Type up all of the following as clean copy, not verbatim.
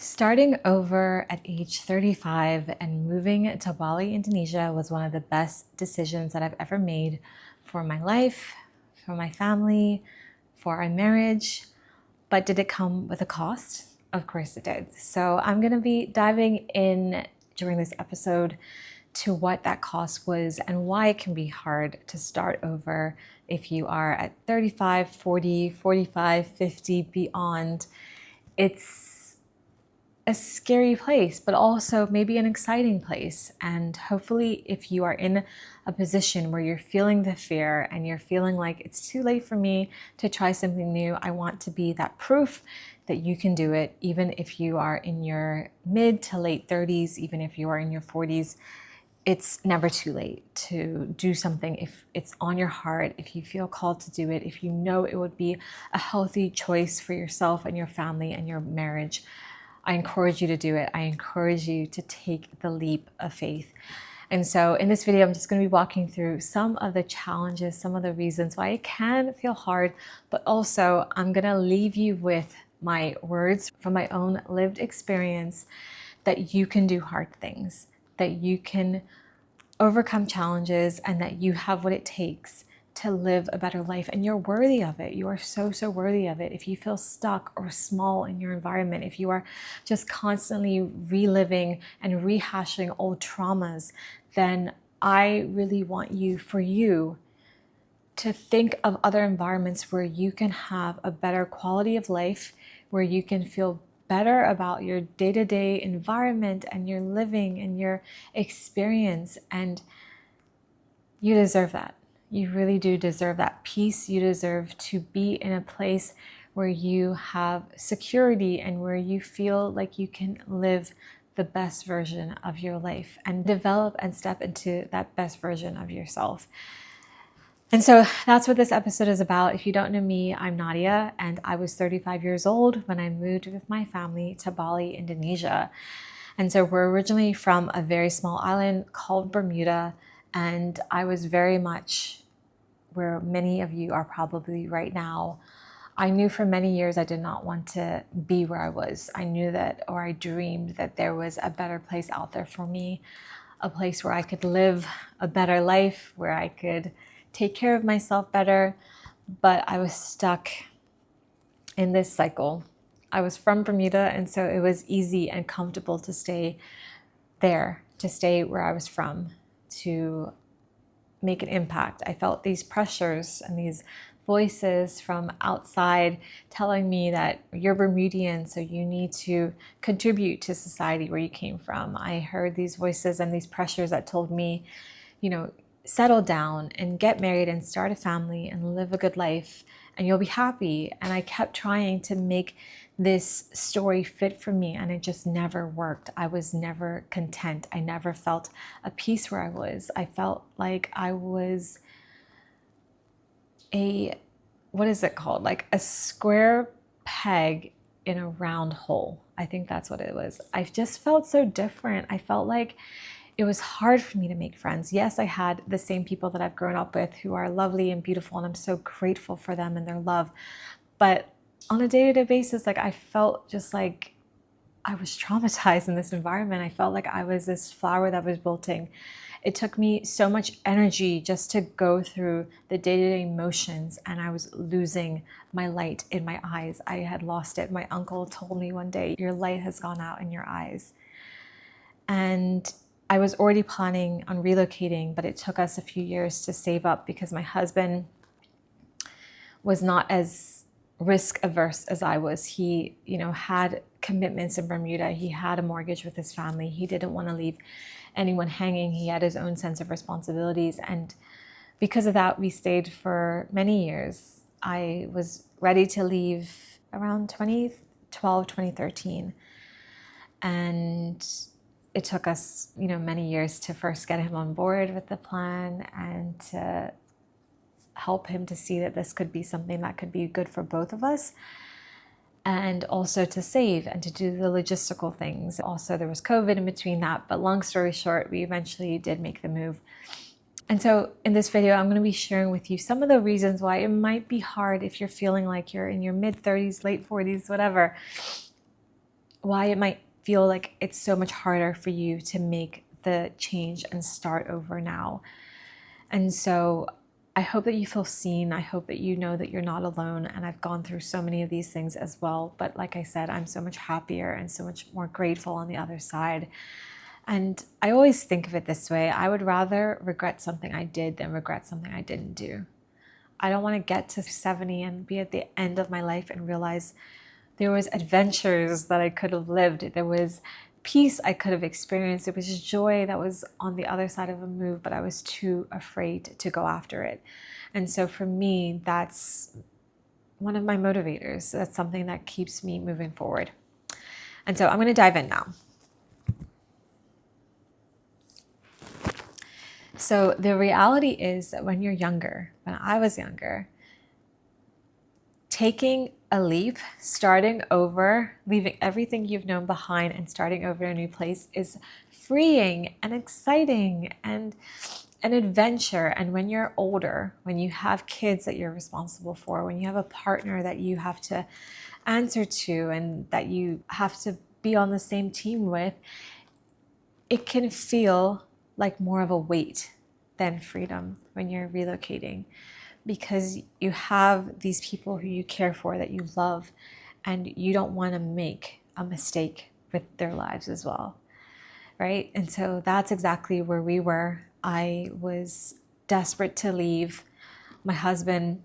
Starting over at age 35 and moving to Bali, Indonesia was one of the best decisions that I've ever made for my life, for my family, for our marriage. But did it come with a cost? Of course it did. So I'm going to be diving in during this episode to what that cost was and why it can be hard to start over if you are at 35, 40, 45, 50, beyond. It's a scary place, but also maybe an exciting place. And hopefully, if you are in a position where you're feeling the fear and you're feeling like it's too late for me to try something new, I want to be that proof that you can do it, even if you are in your mid to late 30s, even if you are in your 40s. It's never too late to do something if it's on your heart, if you feel called to do it, if you know it would be a healthy choice for yourself and your family and your marriage. I encourage you to do it. I encourage you to take the leap of faith. And so in this video, I'm just going to be walking through some of the challenges, some of the reasons why it can feel hard, but also I'm going to leave you with my words from my own lived experience that you can do hard things, that you can overcome challenges, and that you have what it takes to live a better life, and you're worthy of it. You are so worthy of it. If you feel stuck or small in your environment, if you are just constantly reliving and rehashing old traumas, then I really want for you to think of other environments where you can have a better quality of life, where you can feel better about your day-to-day environment and your living and your experience. And you deserve that. You really do deserve that peace. You deserve to be in a place where you have security and where you feel like you can live the best version of your life and develop and step into that best version of yourself. And so that's what this episode is about. If you don't know me, I'm Nadia, and I was 35 years old when I moved with my family to Bali, Indonesia. And so we're originally from a very small island called Bermuda, and I was very much where many of you are probably right now. I knew for many years I did not want to be where I was. I knew that, or I dreamed that there was a better place out there for me, a place where I could live a better life, where I could take care of myself better. But I was stuck in this cycle. I was from Bermuda, and so it was easy and comfortable to stay there, to stay where I was from, to make an impact. I felt these pressures and these voices from outside telling me that you're Bermudian, so you need to contribute to society where you came from. I heard these voices and these pressures that told me, settle down and get married and start a family and live a good life and you'll be happy. And I kept trying to make this story fit for me, and it just never worked. I was never content. I never felt a peace where I was. I felt like I was what is it called? Like a square peg in a round hole. I think that's what it was. I just felt so different. I felt like it was hard for me to make friends. Yes, I had the same people that I've grown up with who are lovely and beautiful, and I'm so grateful for them and their love. But on a day-to-day basis, I felt just like I was traumatized in this environment. I felt like I was this flower that was wilting. It took me so much energy just to go through the day-to-day motions, and I was losing my light in my eyes. I had lost it. My uncle told me one day, "Your light has gone out in your eyes." And I was already planning on relocating, but it took us a few years to save up because my husband was not as risk averse as I was. He, had commitments in Bermuda. He had a mortgage with his family. He didn't want to leave anyone hanging. He had his own sense of responsibilities. And because of that, we stayed for many years. I was ready to leave around 2012, 2013. And it took us, many years to first get him on board with the plan and to help him to see that this could be something that could be good for both of us, and also to save and to do the logistical things. Also, there was COVID in between that, but long story short, we eventually did make the move. And so in this video, I'm going to be sharing with you some of the reasons why it might be hard if you're feeling like you're in your mid 30s, late 40s, whatever, why it might feel like it's so much harder for you to make the change and start over now. And so I hope that you feel seen. I hope that you know that you're not alone. And I've gone through so many of these things as well. But like I said, I'm so much happier and so much more grateful on the other side. And I always think of it this way. I would rather regret something I did than regret something I didn't do. I don't want to get to 70 and be at the end of my life and realize there was adventures that I could have lived. There was peace I could have experienced. There was joy that was on the other side of a move, but I was too afraid to go after it. And so for me, that's one of my motivators. That's something that keeps me moving forward. And so I'm going to dive in now. So the reality is that when you're younger, when I was younger, taking a leap, starting over, leaving everything you've known behind and starting over in a new place is freeing and exciting and an adventure. And when you're older, when you have kids that you're responsible for, when you have a partner that you have to answer to and that you have to be on the same team with, it can feel like more of a weight than freedom when you're relocating, because you have these people who you care for, that you love, and you don't want to make a mistake with their lives as well, right? And so that's exactly where we were. I was desperate to leave. My husband,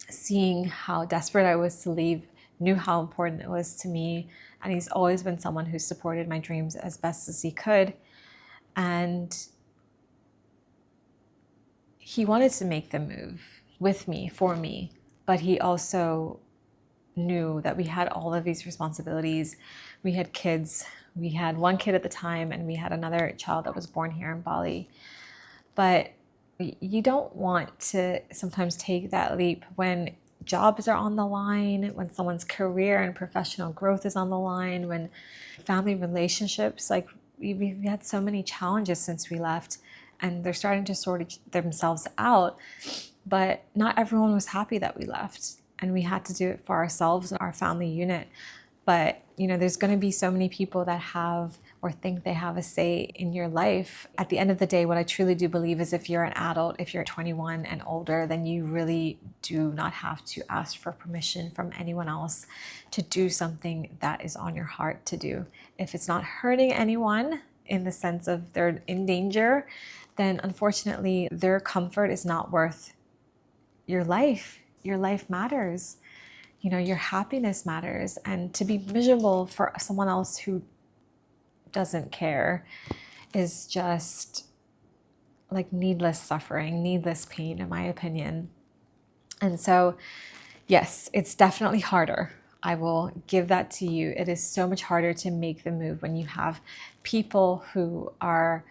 seeing how desperate I was to leave, knew how important it was to me, and he's always been someone who supported my dreams as best as he could. And he wanted to make the move with me, for me, but he also knew that we had all of these responsibilities. We had kids. We had one kid at the time, and we had another child that was born here in Bali. But you don't want to sometimes take that leap when jobs are on the line, when someone's career and professional growth is on the line, when family relationships, like we've had so many challenges since we left, and they're starting to sort themselves out. But not everyone was happy that we left, and we had to do it for ourselves and our family unit. But there's going to be so many people that have or think they have a say in your life. At the end of the day, what I truly do believe is if you're an adult, if you're 21 and older, then you really do not have to ask for permission from anyone else to do something that is on your heart to do. If it's not hurting anyone in the sense of they're in danger, then unfortunately their comfort is not worth your life. Your life matters. Your happiness matters. And to be miserable for someone else who doesn't care is just like needless suffering, needless pain, in my opinion. And so, yes, it's definitely harder. I will give that to you. It is so much harder to make the move when you have people who are,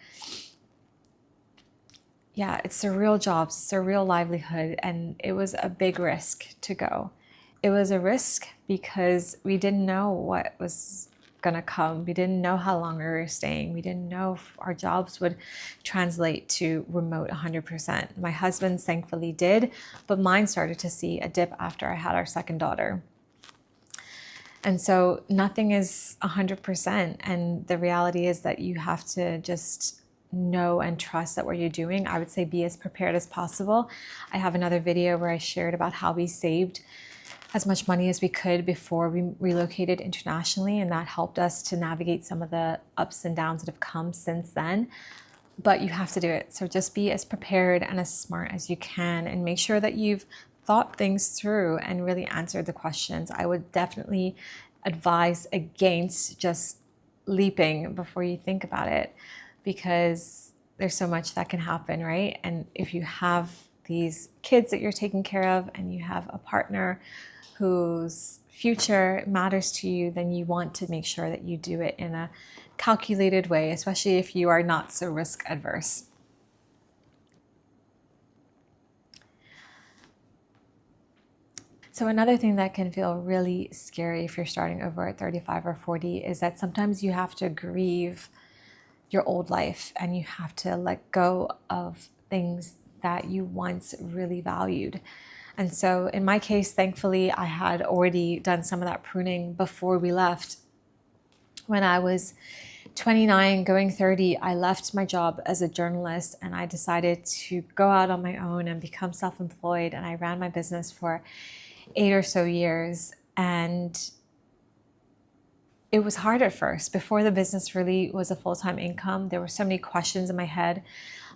it's a real job, it's a real livelihood, and it was a big risk to go. It was a risk because we didn't know what was gonna come. We didn't know how long we were staying. We didn't know if our jobs would translate to remote 100%. My husband's thankfully did, but mine started to see a dip after I had our second daughter. And so nothing is 100%. And the reality is that you have to just know and trust that what you're doing. I would say be as prepared as possible. I have another video where I shared about how we saved as much money as we could before we relocated internationally, and that helped us to navigate some of the ups and downs that have come since then. But you have to do it. So just be as prepared and as smart as you can, and make sure that you've thought things through and really answered the questions. I would definitely advise against just leaping before you think about it, because there's so much that can happen, right? And if you have these kids that you're taking care of and you have a partner whose future matters to you, then you want to make sure that you do it in a calculated way, especially if you are not so risk adverse. So another thing that can feel really scary if you're starting over at 35 or 40 is that sometimes you have to grieve your old life and you have to let go of things that you once really valued. And so in my case, thankfully, I had already done some of that pruning before we left. When I was 29, going 30, I left my job as a journalist and I decided to go out on my own and become self-employed. And I ran my business for 8 or so years. And it was hard at first. Before the business really was a full-time income, there were so many questions in my head.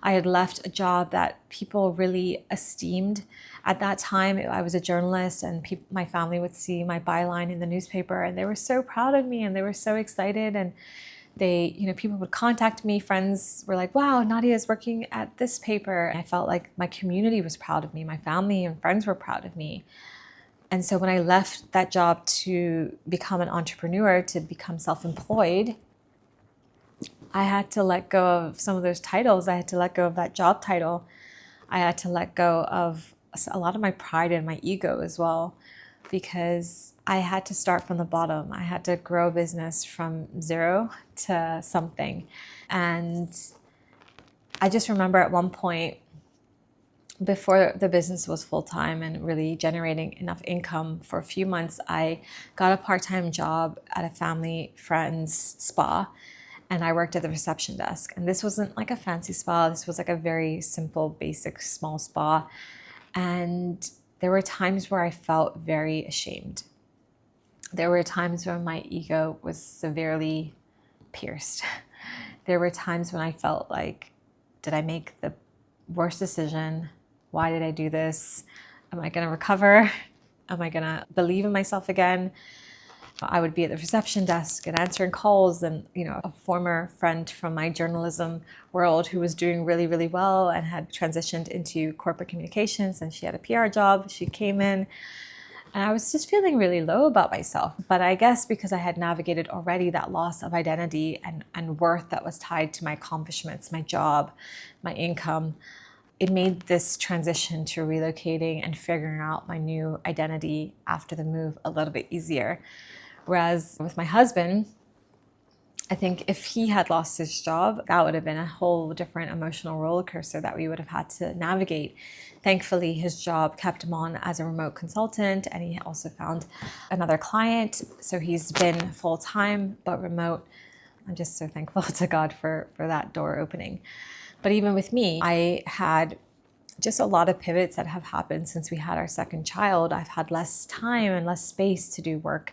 I had left a job that people really esteemed. At that time, I was a journalist and my family would see my byline in the newspaper and they were so proud of me and they were so excited. And people would contact me. Friends were like, wow, Nadia is working at this paper. And I felt like my community was proud of me. My family and friends were proud of me. And so when I left that job to become an entrepreneur, to become self-employed, I had to let go of some of those titles. I had to let go of that job title. I had to let go of a lot of my pride and my ego as well, because I had to start from the bottom. I had to grow a business from zero to something. And I just remember at one point, before the business was full-time and really generating enough income for a few months, I got a part-time job at a family friend's spa. And I worked at the reception desk. And this wasn't like a fancy spa. This was like a very simple, basic, small spa. And there were times where I felt very ashamed. There were times when my ego was severely pierced. There were times when I felt like, did I make the worst decision? Why did I do this? Am I going to recover? Am I going to believe in myself again? I would be at the reception desk and answering calls, and a former friend from my journalism world who was doing really, really well and had transitioned into corporate communications, and she had a PR job. She came in and I was just feeling really low about myself. But I guess because I had navigated already that loss of identity and worth that was tied to my accomplishments, my job, my income, it made this transition to relocating and figuring out my new identity after the move a little bit easier. Whereas with my husband, I think if he had lost his job, that would have been a whole different emotional roller coaster that we would have had to navigate. Thankfully, his job kept him on as a remote consultant, and he also found another client. So he's been full-time but remote. I'm just so thankful to God for that door opening. But even with me, I had just a lot of pivots that have happened since we had our second child. I've had less time and less space to do work.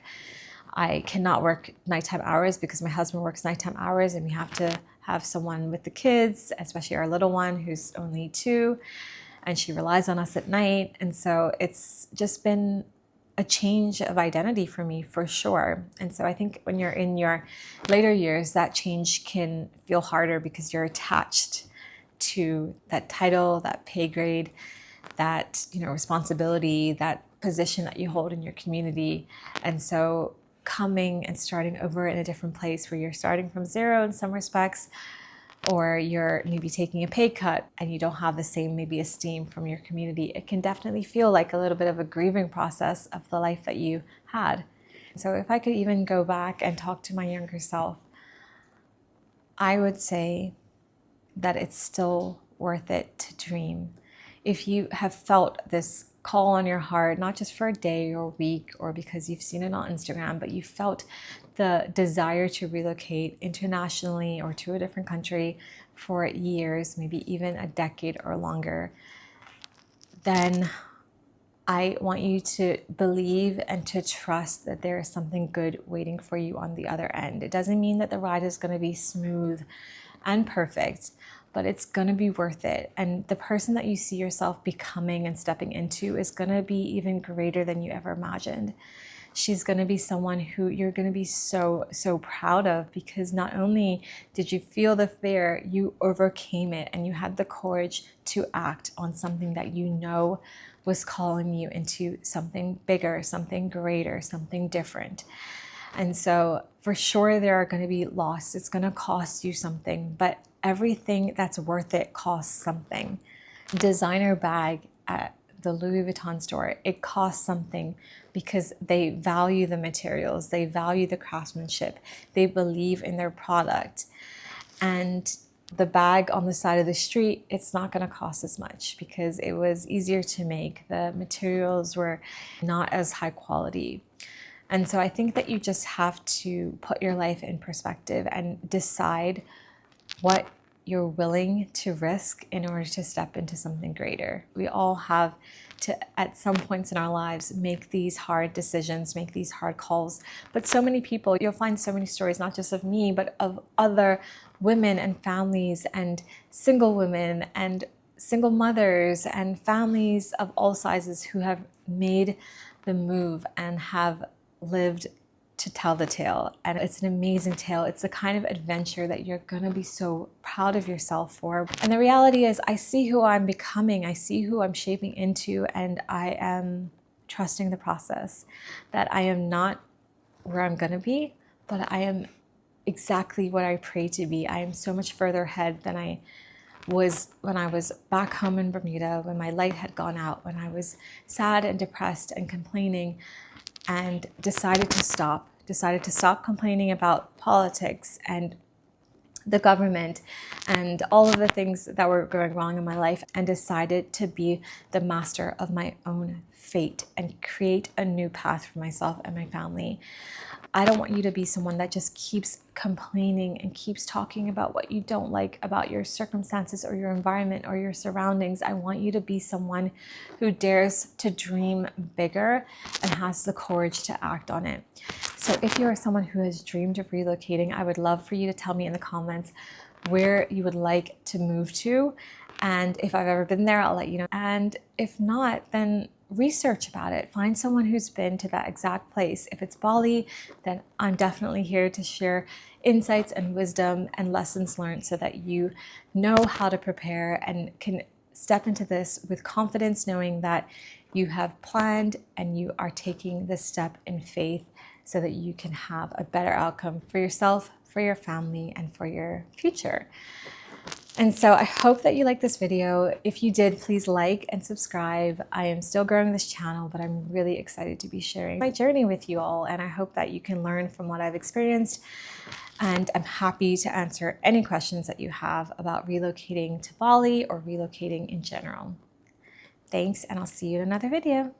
I cannot work nighttime hours because my husband works nighttime hours, and we have to have someone with the kids, especially our little one who's only 2, and she relies on us at night. And so it's just been a change of identity for me, for sure. And so I think when you're in your later years, that change can feel harder because you're attached to that title, that pay grade, that responsibility, that position that you hold in your community. And so coming and starting over in a different place where you're starting from zero in some respects, or you're maybe taking a pay cut and you don't have the same maybe esteem from your community, it can definitely feel like a little bit of a grieving process of the life that you had. So if I could even go back and talk to my younger self, I would say that it's still worth it to dream. If you have felt this call on your heart, not just for a day or a week or because you've seen it on Instagram, but you felt the desire to relocate internationally or to a different country for years, maybe even a decade or longer, then I want you to believe and to trust that there is something good waiting for you on the other end. It doesn't mean that the ride is going to be smooth and perfect, but it's going to be worth it. And the person that you see yourself becoming and stepping into is going to be even greater than you ever imagined. She's going to be someone who you're going to be so, so proud of, because not only did you feel the fear, you overcame it and you had the courage to act on something that you know was calling you into something bigger, something greater, something different. And so for sure there are going to be loss. It's going to cost you something, but everything that's worth it costs something. Designer bag at the Louis Vuitton store, it costs something because they value the materials, they value the craftsmanship, they believe in their product. And the bag on the side of the street, it's not going to cost as much because it was easier to make. The materials were not as high quality. And so I think that you just have to put your life in perspective and decide what you're willing to risk in order to step into something greater. We all have to, at some points in our lives, make these hard decisions, make these hard calls. But so many people, you'll find so many stories, not just of me, but of other women and families and single women and single mothers and families of all sizes who have made the move and have lived to tell the tale. And it's an amazing tale. It's the kind of adventure that you're gonna be so proud of yourself for. And the reality is, I see who I'm becoming, I see who I'm shaping into, and I am trusting the process. That I am not where I'm gonna be, but I am exactly what I pray to be. I am so much further ahead than I was when I was back home in Bermuda, when my light had gone out, when I was sad and depressed and complaining, and decided to stop complaining about politics and the government and all of the things that were going wrong in my life, and decided to be the master of my own fate and create a new path for myself and my family. I don't want you to be someone that just keeps complaining and keeps talking about what you don't like about your circumstances or your environment or your surroundings. I want you to be someone who dares to dream bigger and has the courage to act on it. So if you are someone who has dreamed of relocating, I would love for you to tell me in the comments where you would like to move to. And if I've ever been there, I'll let you know. And if not, then research about it. Find someone who's been to that exact place. If it's Bali, then I'm definitely here to share insights and wisdom and lessons learned so that you know how to prepare and can step into this with confidence, knowing that you have planned and you are taking this step in faith so that you can have a better outcome for yourself, for your family, and for your future. And so I hope that you liked this video. If you did, please like and subscribe. I am still growing this channel, but I'm really excited to be sharing my journey with you all. And I hope that you can learn from what I've experienced. And I'm happy to answer any questions that you have about relocating to Bali or relocating in general. Thanks, and I'll see you in another video.